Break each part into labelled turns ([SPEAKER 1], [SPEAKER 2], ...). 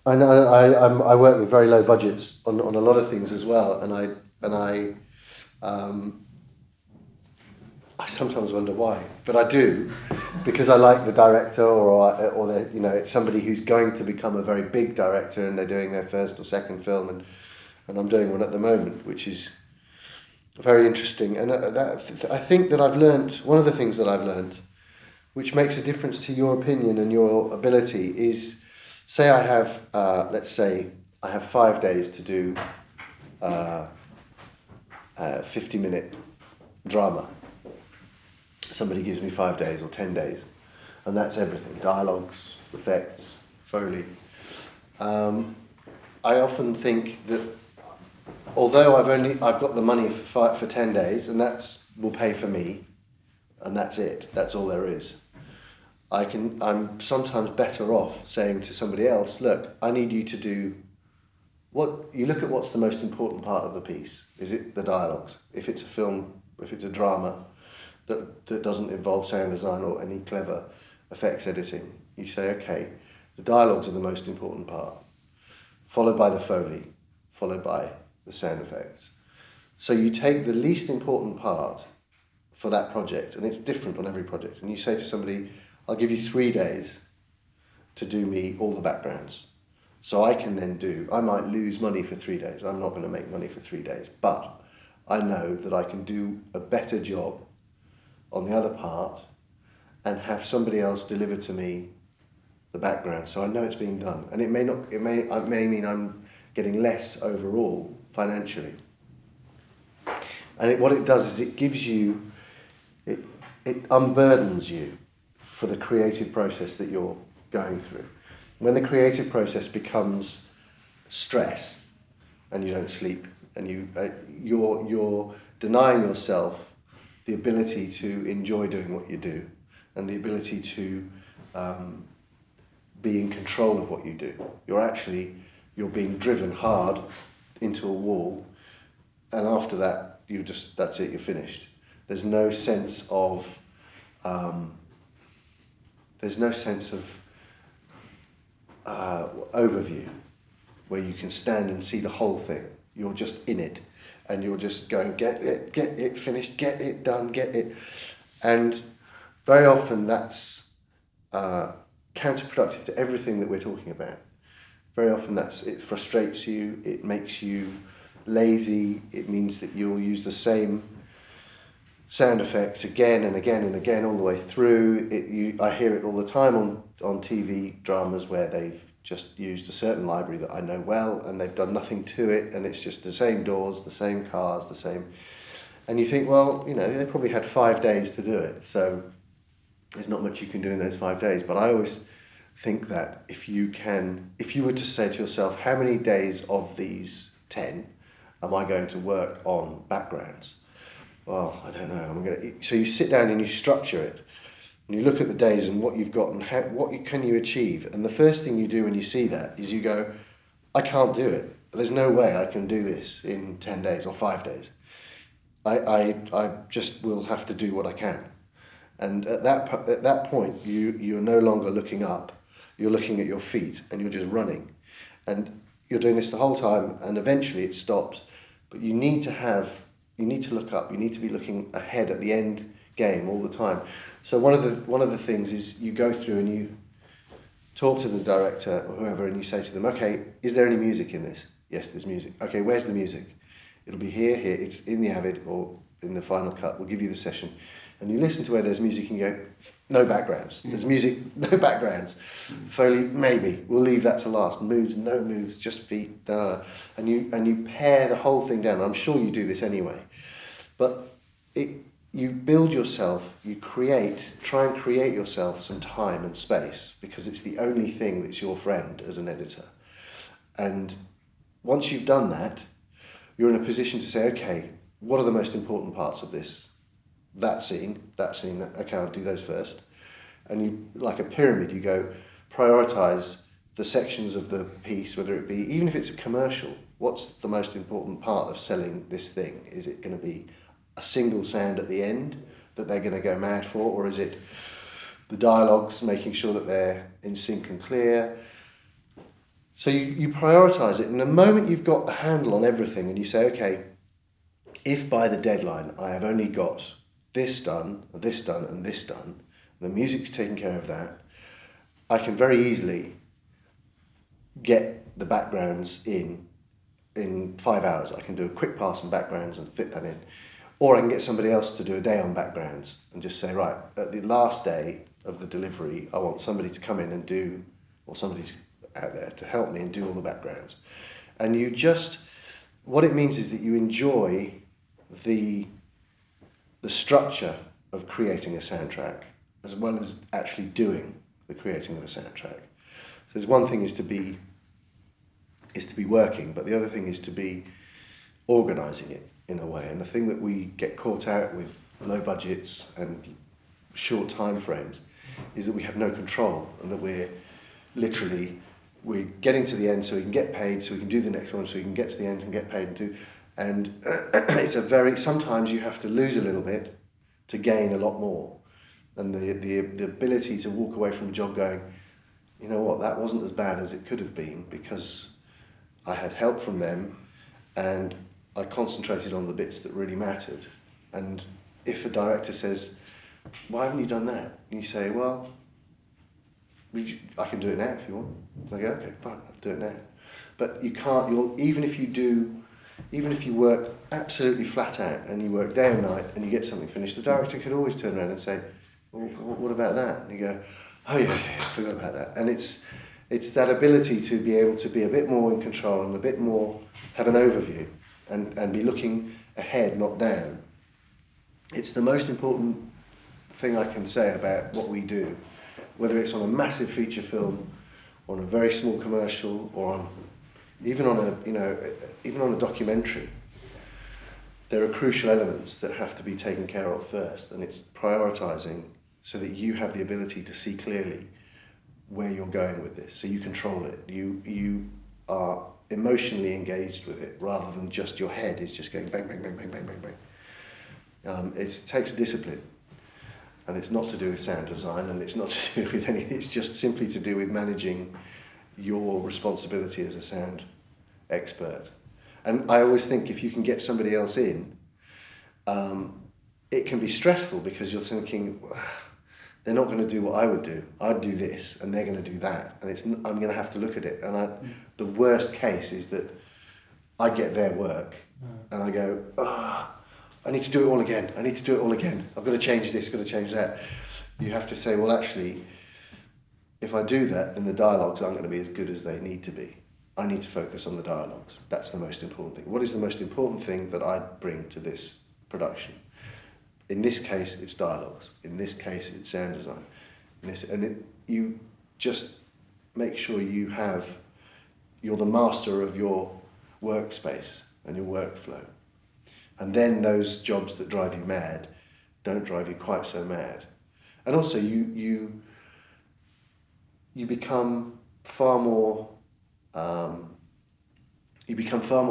[SPEAKER 1] I know I work with very low budgets on a lot of things as well, um, I sometimes wonder why, but I do, because I like the director, or the, it's somebody who's going to become a very big director, and they're doing their first or second film, and I'm doing one at the moment, which is very interesting. And I think that I've learned, one of the things that I've learned, which makes a difference to your opinion and your ability, is, say I have, let's say I have 5 days to do a 50-minute drama. Somebody gives me 5 days or 10 days, and that's everything: dialogues, effects, Foley. I often think that although I've got the money for 10 days, and that's will pay for me, and that's it. That's all there is. I'm sometimes better off saying to somebody else, look, I need you to do what you look at. What's the most important part of the piece? Is it the dialogues? If it's a film, if it's a drama that doesn't involve sound design or any clever effects editing, you say, okay, the dialogues are the most important part, followed by the Foley, followed by the sound effects. So you take the least important part for that project, and it's different on every project, and you say to somebody, I'll give you 3 days to do me all the backgrounds. So I can then I might lose money for 3 days. I'm not going to make money for 3 days, but I know that I can do a better job on the other part and have somebody else deliver to me the background. So I know it's being done. And it may mean I'm getting less overall financially. And what it does is it gives you, it unburdens you for the creative process that you're going through. When the creative process becomes stress and you don't sleep and you're denying yourself the ability to enjoy doing what you do and the ability to be in control of what you do. You're being driven hard into a wall, and after that that's it, you're finished. There's no sense of overview where you can stand and see the whole thing. You're just in it, and you're just going, get it finished, get it done, get it. And very often that's counterproductive to everything that we're talking about. Very often it frustrates you, it makes you lazy, it means that you'll use the same sound effects again and again and again all the way through. I hear it all the time on TV dramas where they've just used a certain library that I know well, and they've done nothing to it, and it's just the same doors, the same cars, the same. And you think, well, they probably had 5 days to do it, so there's not much you can do in those 5 days. But I always think that if you were to say to yourself, how many days of these 10 am I going to work on backgrounds? Well, I don't know. So you sit down and you structure it, and you look at the days and what you've got and what can you achieve. And the first thing you do when you see that is you go, I can't do it. There's no way I can do this in 10 days or 5 days. I just will have to do what I can. And at that point, you're no longer looking up. You're looking at your feet and you're just running. And you're doing this the whole time, and eventually it stops. But you need to look up. You need to be looking ahead at the end game all the time. So one of the things is you go through and you talk to the director or whoever, and you say to them, okay, is there any music in this? Yes, there's music. Okay, where's the music? It'll be here. It's in the Avid or in the final cut. We'll give you the session. And you listen to where there's music and you go, no backgrounds. There's music, no backgrounds. Foley, maybe. We'll leave that to last. Moves, no moves, just feet. And you pare the whole thing down. I'm sure you do this anyway. But you build yourself, try and create yourself some time and space, because it's the only thing that's your friend as an editor. And once you've done that, you're in a position to say, okay, what are the most important parts of this? That scene, okay, I'll do those first. And you, like a pyramid, you go, prioritize the sections of the piece, whether it be, even if it's a commercial, what's the most important part of selling this thing? Is it going to be a single sound at the end that they're going to go mad for, or is it the dialogues, making sure that they're in sync and clear? So you prioritise it, and the moment you've got a handle on everything and you say, okay, if by the deadline I have only got this done, and this done, and this done, the music's taking care of that, I can very easily get the backgrounds in 5 hours. I can do a quick pass on backgrounds and fit that in. Or I can get somebody else to do a day on backgrounds and just say, right, at the last day of the delivery, I want somebody to come in and do, or somebody out there to help me and do all the backgrounds. And you just, what it means is that you enjoy the structure of creating a soundtrack as well as actually doing the creating of a soundtrack. So there's one thing is to be working, but the other thing is to be organising it in a way. And the thing that we get caught out with low budgets and short time frames is that we have no control, and that we're getting to the end so we can get paid, so we can do the next one, so we can get to the end and get paid and it's sometimes you have to lose a little bit to gain a lot more. And the ability to walk away from a job going, you know what, that wasn't as bad as it could have been because I had help from them and I concentrated on the bits that really mattered. And if a director says, why haven't you done that? And you say, well, I can do it now if you want. And I go, okay, fine, I'll do it now. But you can't, even if you work absolutely flat out and you work day and night and you get something finished, the director could always turn around and say, well, what about that? And you go, oh yeah, I forgot about that. And it's that ability to be able to be a bit more in control and a bit more, have an overview and be looking ahead, not down. It's the most important thing I can say about what we do, whether it's on a massive feature film, or on a very small commercial, or even on a documentary. There are crucial elements that have to be taken care of first, and it's prioritising so that you have the ability to see clearly where you're going with this, so you control it. You are emotionally engaged with it rather than just your head is just going bang, bang, bang, bang, bang, bang, bang. It takes discipline, and it's not to do with sound design, and it's not to do with anything. It's just simply to do with managing your responsibility as a sound expert. And I always think if you can get somebody else in, it can be stressful because you're thinking, they're not going to do what I would do. I'd do this, and they're going to do that, and I'm going to have to look at it. And the worst case is that I get their work, and I go, I need to do it all again. I need to do it all again. I've got to change this, got to change that. You have to say, well, actually, if I do that, then the dialogues aren't going to be as good as they need to be. I need to focus on the dialogues. That's the most important thing. What is the most important thing that I bring to this production? In this case, it's dialogues. In this case, it's sound design. You just make sure you're the master of your workspace and your workflow. And then those jobs that drive you mad don't drive you quite so mad. And also you become far more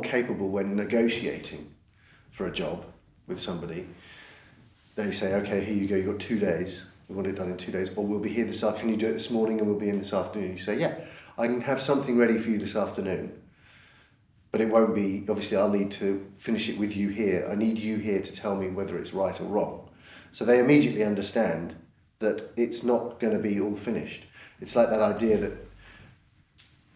[SPEAKER 1] capable when negotiating for a job with somebody. They say, okay, here you go, you've got 2 days, we want it done in 2 days, or we'll be here this afternoon, can you do it this morning and we'll be in this afternoon? You say, yeah, I can have something ready for you this afternoon, but it won't be, obviously I'll need to finish it with you here. I need you here to tell me whether it's right or wrong. So they immediately understand that it's not going to be all finished. It's like that idea that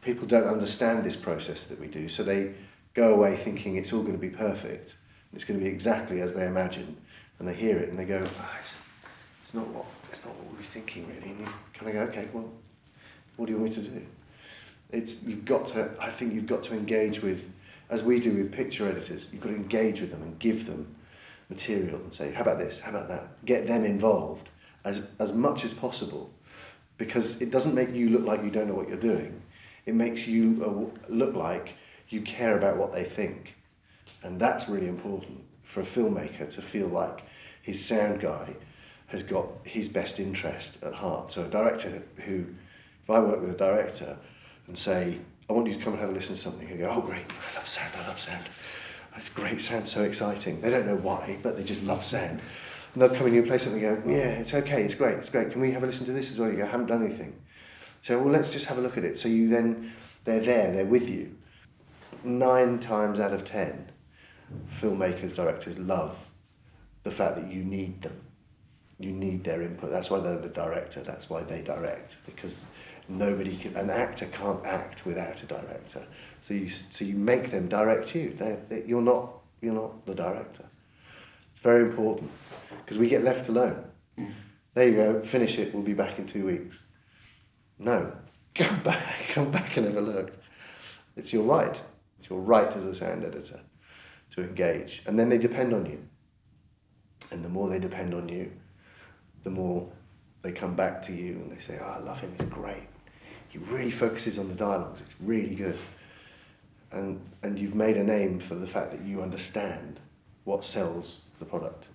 [SPEAKER 1] people don't understand this process that we do, so they go away thinking it's all going to be perfect, it's going to be exactly as they imagine, and they hear it and they go, it's not what we were thinking really. And you kind of go, okay, well, what do you want me to do? I think you've got to engage with, as we do with picture editors, you've got to engage with them and give them material and say, how about this, how about that? Get them involved as much as possible, because it doesn't make you look like you don't know what you're doing. It makes you look like you care about what they think. And that's really important for a filmmaker, to feel like his sound guy has got his best interest at heart. So a director who, if I work with a director and say, I want you to come and have a listen to something, he'll go, oh great, I love sound. That's great, sounds so exciting. They don't know why, but they just love sound. And they'll come in and play something and go, yeah, it's okay, it's great. Can we have a listen to this as well? You go, I haven't done anything. So, well, let's just have a look at it. So you then They're there, they're with you. 9 times out of 10, filmmakers, directors love the fact that you need them. You need their input. That's why they're the director. That's why they direct, because an actor can't act without a director. So you make them direct you. You're not the director. It's very important, because we get left alone. There you go, finish it, we'll be back in 2 weeks. No, come back and have a look. It's your right. It's your right as a sound editor to engage. And then they depend on you. And the more they depend on you, the more they come back to you and they say, oh, I love him, he's great. He really focuses on the dialogues, it's really good. And you've made a name for the fact that you understand what sells the product.